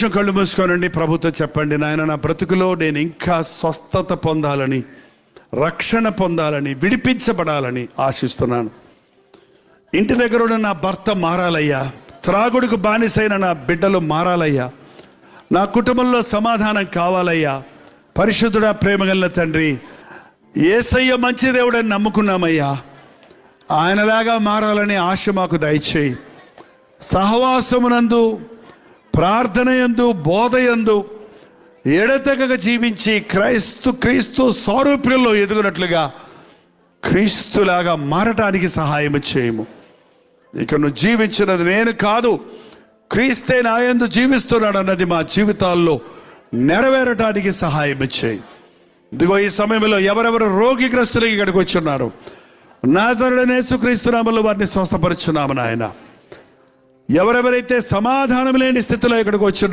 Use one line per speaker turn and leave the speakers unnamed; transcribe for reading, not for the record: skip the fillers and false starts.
కళ్ళు మూసుకోనండి. ప్రభుతో చెప్పండి, నాయన నా బ్రతుకులో నేను ఇంకా స్వస్థత పొందాలని, రక్షణ పొందాలని, విడిపించబడాలని ఆశిస్తున్నాను. ఇంటి దగ్గర ఉన్న నా భర్త మారాలయ్యా, త్రాగుడుకు బానిసైన నా బిడ్డలు మారాలయ్యా, నా కుటుంబంలో సమాధానం కావాలయ్యా. పరిశుద్ధుడా, ప్రేమగల తండ్రి, యేసయ్య మంచి దేవుడని నమ్ముకున్నామయ్యా. ఆయనలాగా మారాలని ఆశ మాకు దయచేయి. సహవాసమునందు, ప్రార్థనయందు, బోధయందు ఎడతెగక జీవించి క్రీస్తు సారూప్యంలో ఎదుగునట్లుగా క్రీస్తులాగా మారటానికి సహాయం చేయము. ఇక నువ్వు జీవించినది నేను కాదు, క్రీస్తే నాయందు జీవిస్తున్నాడు అన్నది మా జీవితాల్లో నెరవేరటానికి సహాయం చేయి. ఇదిగో ఈ సమయంలో ఎవరెవరు రోగిగ్రస్తులకి ఇక్కడికి వచ్చి ఉన్నారు, నాజరేయుడైన యేసుక్రీస్తు నామములో వారిని స్వస్థపరుచున్నాము నాయన. ఎవరెవరైతే సమాధానం లేని స్థితిలో ఇక్కడికి వచ్చి